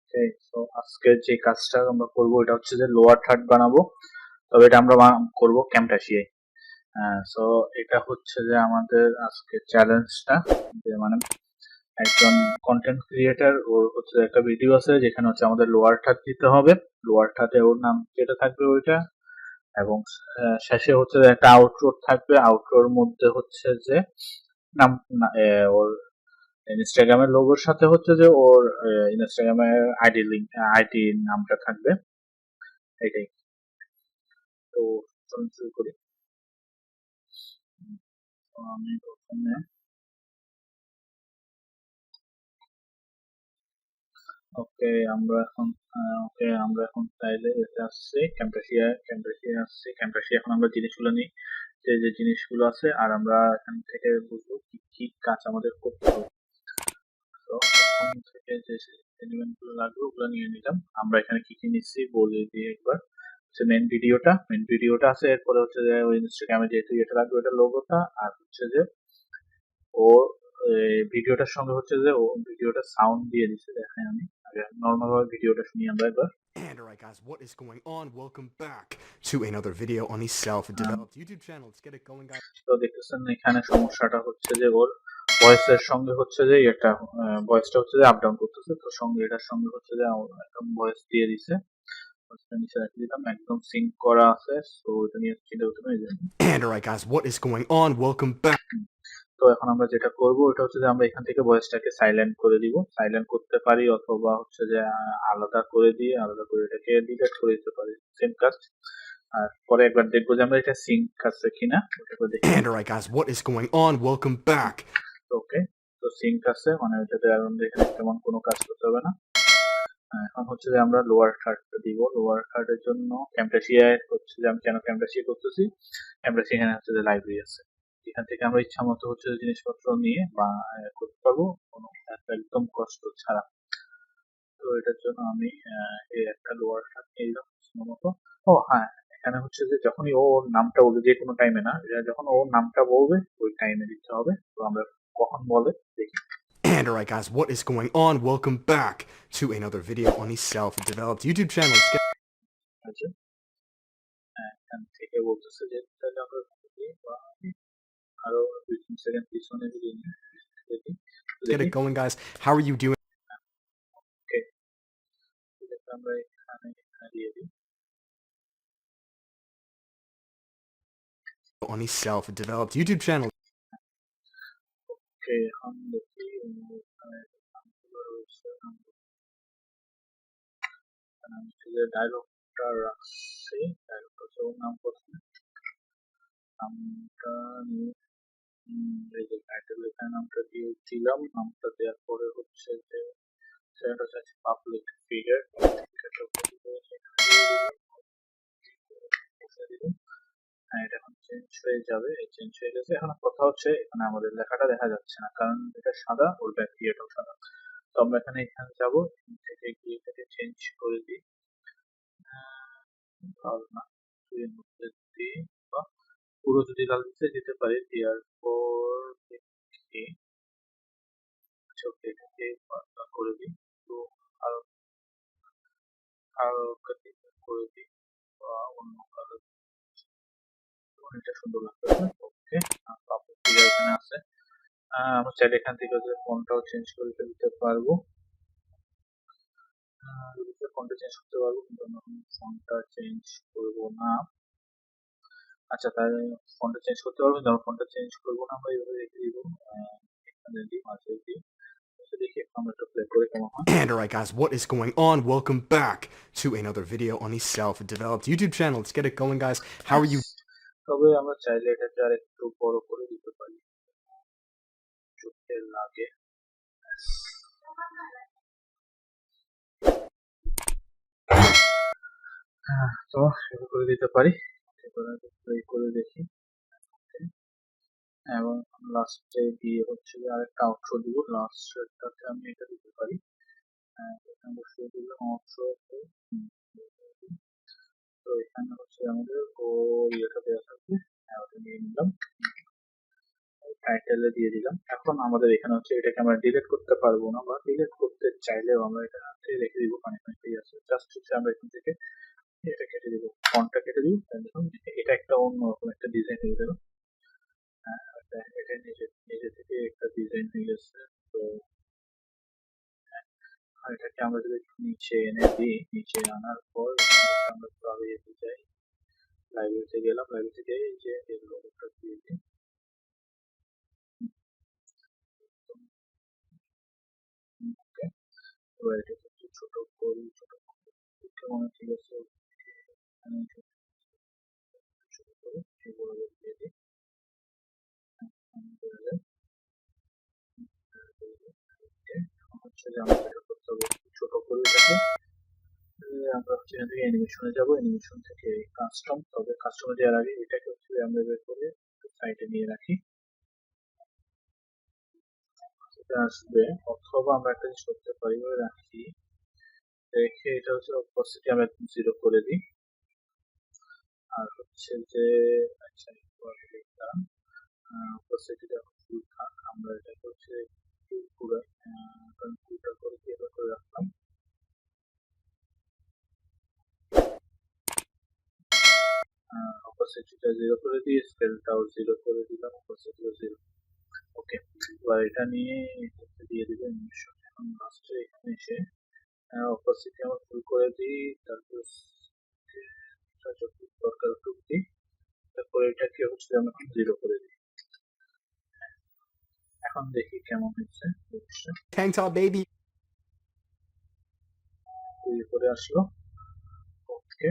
ওকে, তো আজকে যে কাজটা আমরা করবো এটা হচ্ছে যে লোয়ার থার্ড বানাবো, তবে এটা আমরা করব ক্যামটাসিয়ায়। সো এটা হচ্ছে যে আমাদের আজকে চ্যালেঞ্জটা, যে মানে একজন কন্টেন্ট ক্রিয়েটার, ওর হচ্ছে একটা ভিডিও আছে যেখানে হচ্ছে আমাদের লোয়ার থার্ড দিতে হবে, লোয়ার থার্ডে ওর নাম যেটা থাকবে ওইটা, এবং শেষে হচ্ছে যে একটা আউটরো থাকবে, আউটরোর মধ্যে হচ্ছে যে নাম ওর ইনস্টাগ্রামের লোগোর সাথে হচ্ছে যে ওর ইনস্টাগ্রামের আইডি লিঙ্ক, আইডি নামটা থাকবে, এটাই। তো চলুন শুরু করি। তো আমি প্রথমে আমরা এখন চাইলে এটা আসছে ক্যাম্পাসিয়া আসছে, ক্যাম্পাসিয়া এখন আমরা জিনিসগুলো নিই, যে জিনিসগুলো আছে, আর আমরা এখান থেকে বুঝবো কি কি কাজ আমাদের করতে হবে। তো প্রথম থেকে যে এলিমেন্ট গুলো লাগবে ওগুলো নিয়ে নিলাম। আমরা এখানে কি কি নিচ্ছি বলে দিই একবার। মেন ভিডিওটা আছে, এরপরে হচ্ছে যে ওই ইনস্টাগ্রামে যেহেতু এটা লাগবে ওটা লোগোটা, আর হচ্ছে যে ও ভিডিওটার সঙ্গে হচ্ছে যে ও ভিডিওটা সাউন্ড দিয়ে দিচ্ছে। দেখেন আমি আগে নর্মাল ভাবে ভিডিওটা শুনি আমরা একবার। And alright guys, what is going on? Welcome back to another video on the self-developed YouTube channel. Let's get it going guys. তো দেখতেছেন এখানে সমস্যাটা হচ্ছে যে ওর ভয়েসের সঙ্গে হচ্ছে যে এটা ভয়েসটা হচ্ছে যে আপ ডাউন করতেছে, তো সঙ্গে এটার সঙ্গে হচ্ছে যে একদম ভয়েস দিয়ে দিছে, ভয়েসটা নিচে রেখে দিলাম, একদম সিঙ্ক করা আছে। সো এটা নিয়ে চিন্তা করতে হবে। And alright guys, what is going on? Welcome back. তো এখন আমরা যেটা করব ওটা হচ্ছে যে আমরা এখান থেকে ভয়েসটাকে সাইলেন্ট করে দিব, সাইলেন্ট করতে পারি, অথবা হচ্ছে যে আলাদা করে এটাকে ডিলিট করে দিতে পারি, সেম কাজ। আর পরে একবার দেখবো যে আমরা এটা সিঙ্ক আছে কিনা, ওটাকে দেখি। And alright guys, what is going on? Welcome back. ওকে, তো সিঙ্ক আছে মানে ওটাতে আমাদের এখানে তেমন কোনো কাজ করতে হবে না। এখন হচ্ছে যে আমরা লোয়ার থার্ডটা দিব। লোয়ার থার্ডের জন্য ক্যামটাসিয়ায় হচ্ছে যে আমি কেন ক্যামটাসিয়া করতেছি, ক্যামটাসিয়া এখানে হচ্ছে যে লাইব্রেরি আছে, এখান থেকে আমরা ইচ্ছা মতো হচ্ছে যে জিনিসপত্র নিয়ে বা করতে পারবো কোনো একদম কষ্ট ছাড়া। তো এটার জন্য আমি এই একটা লোয়ার থার্ড নিয়ে নিলাম মতো। ও হ্যাঁ, এখানে হচ্ছে যে যখনই ওর নামটা বলবে, যে কোনো টাইমে না, যখন ওর নামটা বলবে ওই টাইমে দিতে হবে। তো আমরা কখন বলে দেখি। And alright guys, what is going on? Welcome back to another video on the self-developed YouTube channel. Let's get আচ্ছা, এখান থেকে বলতেছে যে তাহলে আমরা আরো 2-3 সেকেন্ড পিছনে যদি দেখি। it going guys. How are you doing ওকে, আমরা এখানে দিয়ে দিই। on the self-developed YouTube channel? ওকে, এখন দেখি এখানে নামগুলো রয়েছে, আমি যে ডায়লগটা রাখছি, ডায়লগটা হচ্ছে ওর নাম, প্রথমে নামটা নিয়ে এই যে টাইটেল এখানে নামটা দিয়ে দিলাম। নামটা দেওয়ার পরে হচ্ছে যে সেটা হচ্ছে পাবলিক ফিগার, হ্যাঁ এটা এখন চেঞ্জ হয়ে যাবে, চেঞ্জ হয়ে গেছে। এখন কথা হচ্ছে এখানে আমাদের লেখাটা দেখা যাচ্ছে না, কারণ এটা সাদা, ওর ব্যাক এটাও সাদা। তো আমরা এখানে যাবো, এখান থেকে গিয়ে এটাকে চেঞ্জ করে দিই, লাল না, এর মধ্যে দিই, বা পুরো যদি লাল দিতে পারি, দেওয়ার পর দেখি। আচ্ছা ওকে, এটাকে পাতলা করে দিই, তো আরো হালকা করে দিই, বা অন্য কালার, অনেকটা সুন্দর লাগবে। ওকে, পাবলিক ফিগার এখানে আছে। আমরা চাইলে এখান থেকে ফন্টটাও চেঞ্জ করে দিতে পারবো, ফন্টটা চেঞ্জ করতে পারবো, কিন্তু আমরা ফন্টটা চেঞ্জ করবো না। আচ্ছা, তাহলে ফন্টটা চেঞ্জ করতে পারবো, কিন্তু আমরা ফন্টটা চেঞ্জ করবো না, আমরা এইভাবে রেখে দিব। এখানে দিই, মাঝে দিই, দেখি আমরা একটু প্লে করে কেমন হয়। And alright guys, what is going on? Welcome back to another video on the self-developed YouTube channel. Let's get it going guys. How are you তবে আমরা চাইলে এটাকে আর একটু বড় করে দিতে পারি, চোখে লাগে। তো সেটা করে দিতে পারি, প্লে করে দেখি, এবং লাস্টে দিয়ে হচ্ছে যে আরেকটা আউটরো দিব, লাস্টটাতে আমি এটা দিতে পারি। অবশ্যই দিলাম আউটরো। তো এখানে হচ্ছে আমাদের ওর ইয়েটা দেওয়া থাকবে, ওটা নিয়ে নিলাম, টাইটেলে দিয়ে দিলাম। এখন আমাদের এখানে হচ্ছে এটাকে আমরা ডিলিট করতে পারবো না, বা ডিলিট করতে চাইলেও আমরা এটা থেকে রেখে দিব, খানিকটাই আছে। জাস্ট হচ্ছে আমরা এখান থেকে এটা কেটে দিব, ফন্টটা কেটে দিব। দেখুন এটা একটা অন্যরকম একটা ডিজাইন হয়ে গেল। এটা নিজে নিজে থেকে একটা ডিজাইন হয়ে গেছে। তো এটাকে আমরা যদি নিচে এনে দিই, নিচে আনার পর আমরা ইয়েতে যাই, লাইব্রেরিতে গেলাম, লাইব্রেরি থেকে এই যে এই লোগোটা দিয়ে দিই। ওকে, এবার এটাকে একটু ছোট করি, ছোট কেমন ঠিক আছে। আমি ছোট করে এগুলো দিয়ে দিই। হচ্ছে যে আমরা যেটা করতে হবে, ছোট করে এটাকে আমরা হচ্ছে এখান থেকে অ্যানিমেশনে যাবো, অ্যানিমেশন থেকে কাস্টম, তবে কাস্টমে যাওয়ার আগে এটাকে হচ্ছে আমরা বের করে সাইডে নিয়ে রাখি, এটা আসবে। অথবা আমরা একটা জিনিস করতে পারি, রাখি রেখে এটা হচ্ছে অপোসিটি আমরা 0 করে দিই। আর হচ্ছে যে আচ্ছা লিখলাম অপোসিটিটা ফুল থাক, আমরা এটাকে হচ্ছে একটু পুরো কারণ ফুলটা করে দিয়ে করে রাখলাম। অপোসিটিটা 0 করে দিয়ে স্কেলটাও 0 করে দিলাম, অপোসিটিও 0। ওকে, এবার এটা নিয়ে এটাতে দিয়ে দিব অ্যানিমেশন। এখন লাস্টে এখানে এসে অপোসিটি আমরা ফুল করে দিই, তারপর যতটুকু দরকার টুক দিই, তারপর এটাকে হচ্ছে আমরা 0 করে দিই। এখন দেখি কেমন হচ্ছে। Tank top, baby. করে আসলো। ওকে,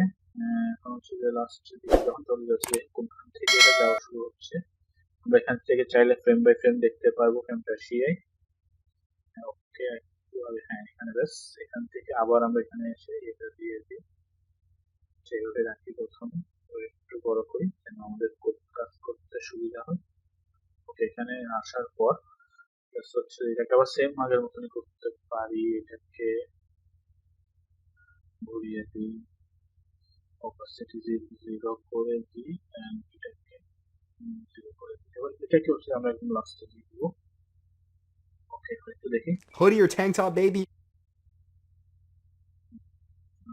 এখন হচ্ছে যে লাস্ট দিকে যখন চলে যাচ্ছে, কোনখান থেকে এটা যাওয়া শুরু হচ্ছে, আমরা এখান থেকে চাইলে ফ্রেম বাই ফ্রেম দেখতে পারবো ক্যামটাসিয়ায়। ওকে, হ্যাঁ এখানে ব্যাস, এখান থেকে আবার আমরা এখানে এসে এটা দিয়ে দিই, সেগুলো রাখি প্রথমে, একটু বড় করি যেন আমাদের কাজ করতে সুবিধা হয়। ওকে, এখানে আসার পর হচ্ছে এটাকে আবার সেম আগের মতনই করতে পারি, এটাকে ঘুরিয়ে দিই, অপাসিটি 0 করে দিই, এটাকে 0 করে দিই। এবার এটাকে হচ্ছে আমরা একদম লাস্টে দিয়ে দিব। ওকে, একটু দেখি Hoodie or tank top, baby.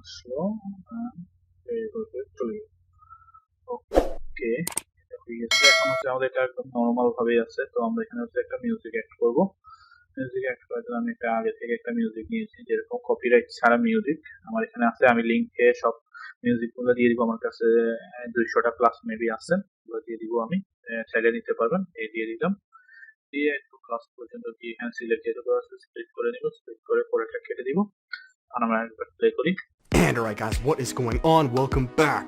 আসলো, চলে গেল। ওকে, এটা হয়ে গেছে। এখন হচ্ছে আমাদের এটা একদম নর্মাল ভাবেই আছে। তো আমরা এখানে হচ্ছে একটা মিউজিক অ্যাড করব। মিউজিক অ্যাড করার জন্য আমি এটা আগে থেকে একটা মিউজিক নিয়েছি, যেরকম কপিরাইট ছাড়া মিউজিক আমার এখানে আছে। আমি লিঙ্কে সব মিউজিক গুলো দিয়ে দিব, আমার কাছে 200টা প্লাস মেবি আছে, ওগুলো দিয়ে দিব আমি, চাইলে নিতে পারবেন। এই দিয়ে দিলাম, দিয়ে একটু ক্লাস পর্যন্ত দিয়ে এখানে সিলেক্ট যেহেতু আছে স্প্লিট করে নিব, স্প্লিট করে পরেরটা কেটে দিব। আর আমরা একবার প্লে করি। And alright guys, what is going on? Welcome back.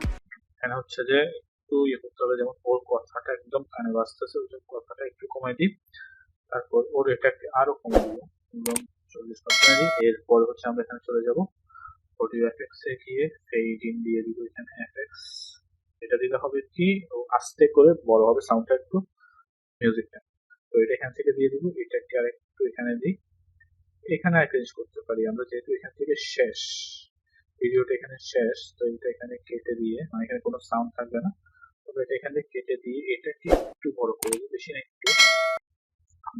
এখানে হচ্ছে যে একটু ইয়ে করতে হবে, যেমন ওর কথাটা একদম কানে বাজতেছে, ওই কথাটা একটু কমাই দিই, তারপর ওর এটাকে আরো কমে দিব, একদম 40% দিই। এরপর হচ্ছে আমরা এখানে চলে যাব অডিও এফেক্টস এ গিয়ে ফেড ইন দিয়ে দিব, এখানে এফেক্টস এটা দিলে হবে কি আস্তে করে বড় হবে সাউন্ডটা একটু, মিউজিকটা। তো এটা এখান থেকে দিয়ে দিব, এটাকে আরেকটু এখানে দিই। এখানে আরেকটা জিনিস করতে পারি আমরা, যেহেতু এখান থেকে শেষ ভিডিওটা এখানে শেষ, তো এটা এখানে কেটে দিয়ে, মানে এখানে কোনো সাউন্ড থাকবে না, তবে এটা এখানে কেটে দিয়ে এটাকে একটু বড় করে দিই, বেশি না একটু,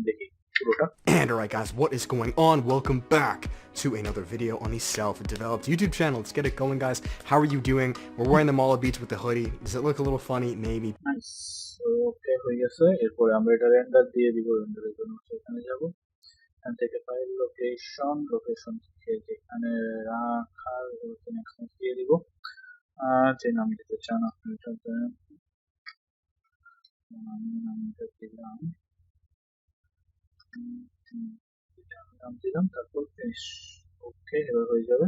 দেখি পুরোটা। And alright guys, what is going on? Welcome back to another video on the self-developed YouTube channel. Let's get it going guys. How are you doing? We're wearing the Mala Beats with the hoodie. Does it look a little funny? Maybe. Nice, okay হয়ে গেছে। এরপরে আমরা এটা render দিয়ে দিব, রেন্ডারের জন্য এখানে যাব, এখান থেকে ফাইল লোকেশন, লোকেশন থেকে যেখানে রাখার নেক্সট দিয়ে দিব, আর যে নাম দিতে চান আপনি এটা দেন, আমি নামটা দিলাম, নাম দিলাম, তারপর ফিনিশ। ওকে, এবার হয়ে যাবে।